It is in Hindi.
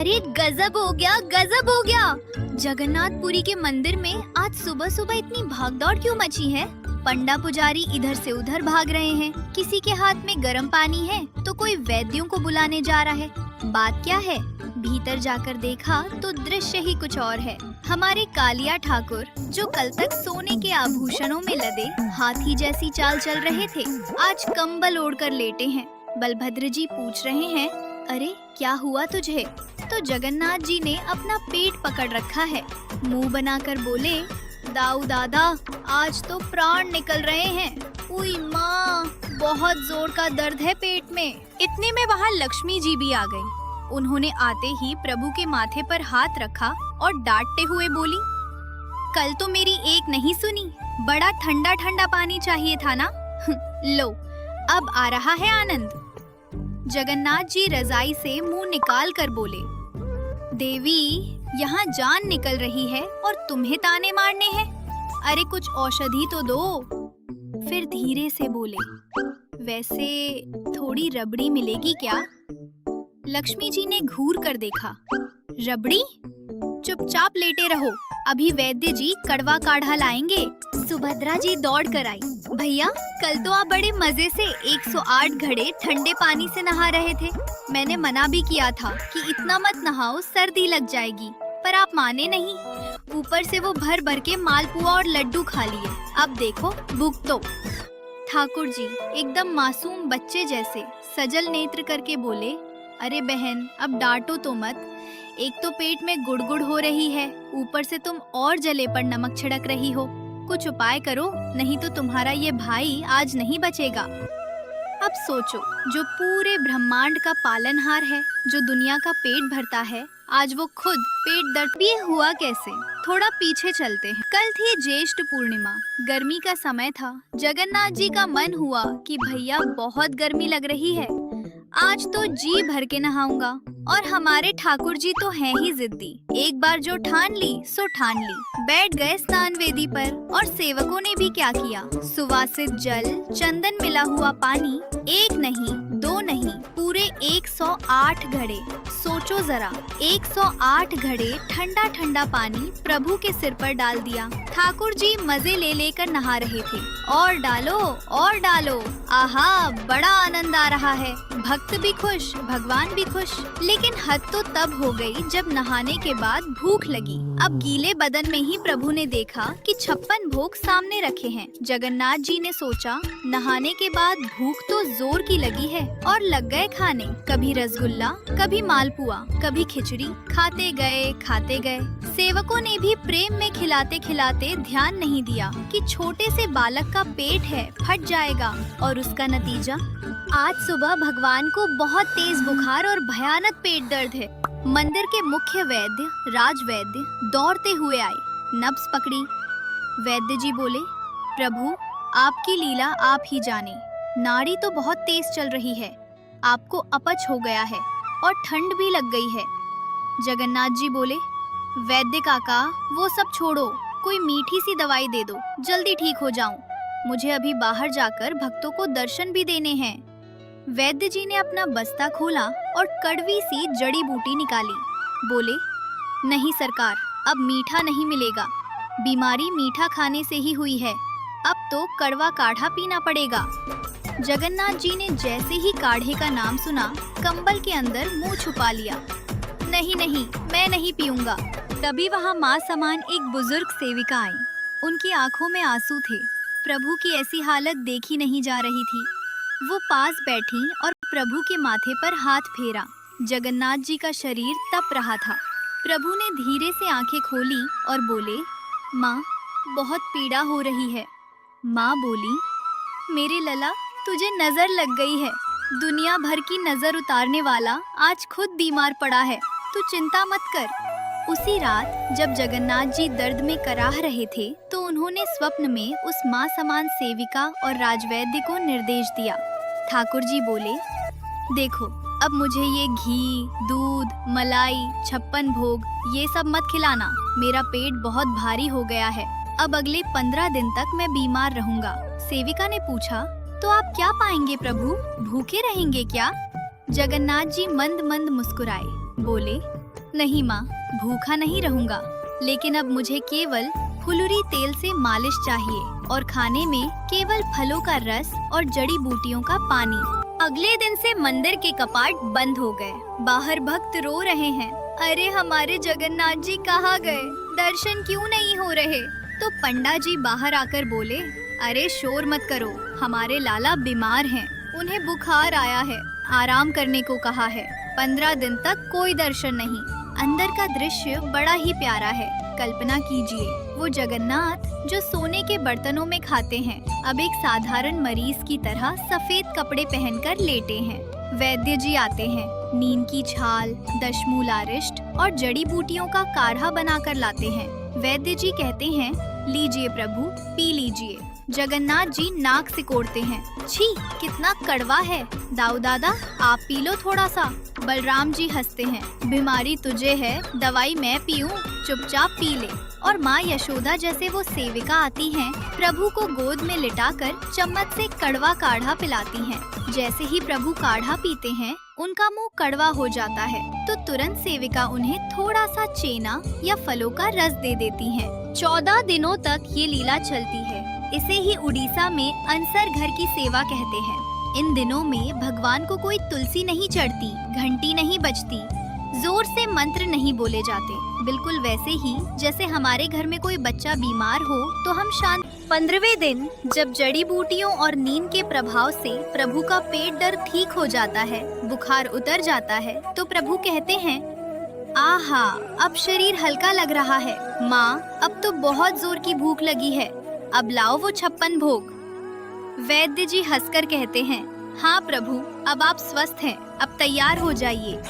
अरे गजब हो गया, गजब हो गया। जगन्नाथपुरी के मंदिर में आज सुबह सुबह इतनी भागदौड़ क्यों मची है? पंडा पुजारी इधर से उधर भाग रहे हैं, किसी के हाथ में गर्म पानी है तो कोई वैद्यों को बुलाने जा रहा है। बात क्या है? भीतर जाकर देखा तो दृश्य ही कुछ और है। हमारे कालिया ठाकुर जो कल तक सोने के आभूषणों में लदे हाथी जैसी चाल चल रहे थे, आज कंबल ओढ़कर लेटे हैं। बलभद्र जी पूछ रहे हैं, अरे क्या हुआ तुझे? तो जगन्नाथ जी ने अपना पेट पकड़ रखा है। मुंह बनाकर बोले, दाऊ दादा आज तो प्राण निकल रहे हैं। उई माँ, बहुत जोर का दर्द है पेट में। इतने में वहाँ लक्ष्मी जी भी आ गई। उन्होंने आते ही प्रभु के माथे पर हाथ रखा और डांटते हुए बोली, कल तो मेरी एक नहीं सुनी, बड़ा ठंडा ठंडा पानी चाहिए था ना। लो अब आ रहा है आनंद। जगन्नाथ जी रजाई से मुंह निकाल कर बोले, देवी यहाँ जान निकल रही है और तुम्हें ताने मारने हैं। अरे कुछ औषधि तो दो। फिर धीरे से बोले, वैसे थोड़ी रबड़ी मिलेगी क्या? लक्ष्मी जी ने घूर कर देखा, रबड़ी? चुपचाप लेटे रहो, अभी वैद्य जी कड़वा काढ़ा लाएंगे। सुभद्रा जी दौड़ कर आई, भैया कल तो आप बड़े मजे से 108 घड़े ठंडे पानी से नहा रहे थे। मैंने मना भी किया था कि इतना मत नहाओ, सर्दी लग जाएगी, पर आप माने नहीं। ऊपर से वो भर भर के मालपुआ और लड्डू खा लिए। अब देखो भूख तो। ठाकुर जी एकदम मासूम बच्चे जैसे सजल नेत्र करके बोले, अरे बहन अब डांटो तो मत। एक तो पेट में गुड़गुड़ हो रही है, ऊपर से तुम और जले पर नमक छिड़क रही हो। कुछ उपाय करो, नहीं तो तुम्हारा ये भाई आज नहीं बचेगा। अब सोचो, जो पूरे ब्रह्मांड का पालनहार है, जो दुनिया का पेट भरता है, आज वो खुद पेट दर्द भी हुआ कैसे? थोड़ा पीछे चलते हैं। कल थी ज्येष्ठ पूर्णिमा, गर्मी का समय था। जगन्नाथ जी का मन हुआ कि भैया बहुत गर्मी लग रही है, आज तो जी भर के नहाऊंगा। और हमारे ठाकुर जी तो हैं ही जिद्दी, एक बार जो ठान ली सो ठान ली। बैठ गए स्नान वेदी पर और सेवकों ने भी क्या किया, सुवासित जल, चंदन मिला हुआ पानी, एक नहीं दो नहीं, पूरे 108 घड़े। सोचो जरा, 108 घड़े ठंडा ठंडा पानी प्रभु के सिर पर डाल दिया। ठाकुर जी मजे ले लेकर नहा रहे थे। और डालो और डालो, आहा बड़ा आनंद आ रहा है। भक्त भी खुश, भगवान भी खुश। लेकिन हद तो तब हो गई जब नहाने के बाद भूख लगी। अब गीले बदन में ही प्रभु ने देखा कि 56 भोग सामने रखे हैं। जगन्नाथ जी ने सोचा, नहाने के बाद भूख तो जोर की लगी है, और लग गए खाने। कभी रसगुल्ला, कभी मालपुआ, कभी खिचड़ी। खाते गए। सेवकों ने भी प्रेम में खिलाते खिलाते ध्यान नहीं दिया कि छोटे से बालक का पेट है, फट जाएगा। और उसका नतीजा, आज सुबह भगवान को बहुत तेज बुखार और भयानक पेट दर्द है। मंदिर के मुख्य वैद्य राजवैद्य दौड़ते हुए आए, नब्ज पकड़ी। वैद्य जी बोले, प्रभु आपकी लीला आप ही जाने, नाड़ी तो बहुत तेज चल रही है, आपको अपच हो गया है और ठंड भी लग गई है। जगन्नाथ जी बोले, वैद्य काका वो सब छोड़ो, कोई मीठी सी दवाई दे दो, जल्दी ठीक हो जाऊं। मुझे अभी बाहर जाकर भक्तों को दर्शन भी देने हैं। वैद्य जी ने अपना बस्ता खोला और कड़वी सी जड़ी बूटी निकाली। बोले, नहीं सरकार, अब मीठा नहीं मिलेगा, बीमारी मीठा खाने से ही हुई है, अब तो कड़वा काढ़ा पीना पड़ेगा। जगन्नाथ जी ने जैसे ही काढ़े का नाम सुना, कंबल के अंदर मुंह छुपा लिया। नहीं नहीं, मैं नहीं पीऊंगा। तभी वहाँ माँ समान एक बुजुर्ग सेविका आई। उनकी आंखों में आंसू थे। प्रभु की ऐसी हालत देखी नहीं जा रही थी। वो पास बैठी और प्रभु के माथे पर हाथ फेरा। जगन्नाथ जी का शरीर तप रहा था। प्रभु ने धीरे से आंखें खोली और बोले, माँ बहुत पीड़ा हो रही है। माँ बोली, मेरे लला तुझे नजर लग गई है, दुनिया भर की नजर उतारने वाला आज खुद बीमार पड़ा है, तू चिंता मत कर। उसी रात जब जगन्नाथ जी दर्द में कराह रहे थे, तो उन्होंने स्वप्न में उस माँ समान सेविका और राजवैद्य को निर्देश दिया। ठाकुर जी बोले, देखो अब मुझे ये घी, दूध, मलाई, 56 भोग ये सब मत खिलाना, मेरा पेट बहुत भारी हो गया है। अब अगले 15 दिन तक मैं बीमार रहूंगा। सेविका ने पूछा, तो आप क्या पाएंगे प्रभु, भूखे रहेंगे क्या? जगन्नाथ जी मंद मंद मुस्कुराए, बोले, नहीं माँ, भूखा नहीं रहूंगा, लेकिन अब मुझे केवल फुलुरी तेल से मालिश चाहिए और खाने में केवल फलों का रस और जड़ी बूटियों का पानी। अगले दिन से मंदिर के कपाट बंद हो गए। बाहर भक्त रो रहे हैं, अरे हमारे जगन्नाथ जी कहाँ गए? दर्शन क्यों नहीं हो रहे? तो पंडा जी बाहर आकर बोले, अरे शोर मत करो, हमारे लाला बीमार हैं, उन्हें बुखार आया है, आराम करने को कहा है। 15 दिन तक कोई दर्शन नहीं। अंदर का दृश्य बड़ा ही प्यारा है। कल्पना कीजिए, वो जगन्नाथ जो सोने के बर्तनों में खाते हैं, अब एक साधारण मरीज की तरह सफेद कपड़े पहनकर लेटे हैं। वैद्य जी आते हैं, नीम की छाल, दशमूल आरिष्ट और जड़ी बूटियों का काढ़ा बनाकर लाते हैं। वैद्य जी कहते हैं, लीजिए प्रभु, पी लीजिए। जगन्नाथ जी नाक सिकोड़ते हैं, छी कितना कड़वा है। दाऊ दादा आप पी लो थोड़ा सा। बलराम जी हंसते हैं, बीमारी तुझे है, दवाई मैं पीऊं, चुपचाप पी ले। और माँ यशोदा जैसे वो सेविका आती हैं, प्रभु को गोद में लिटाकर चम्मच से कड़वा काढ़ा पिलाती हैं। जैसे ही प्रभु काढ़ा पीते हैं, उनका मुंह कड़वा हो जाता है, तो तुरंत सेविका उन्हें थोड़ा सा चेना या फलों का रस दे देती हैं। 14 दिनों तक ये लीला चलती है। इसे ही उड़ीसा में अनसर घर की सेवा कहते हैं। इन दिनों में भगवान को कोई तुलसी नहीं चढ़ती, घंटी नहीं बजती, जोर से मंत्र नहीं बोले जाते। बिल्कुल वैसे ही जैसे हमारे घर में कोई बच्चा बीमार हो तो हम शांत। 15वें दिन जब जड़ी बूटियों और नीम के प्रभाव से प्रभु का पेट दर्द ठीक हो जाता है, बुखार उतर जाता है, तो प्रभु कहते हैं, आहा अब शरीर हल्का लग रहा है। माँ अब तो बहुत जोर की भूख लगी है, अब लाओ वो 56 भोग। वैद्य जी हंसकर कहते हैं, हाँ प्रभु अब आप स्वस्थ हैं, अब तैयार हो जाइए।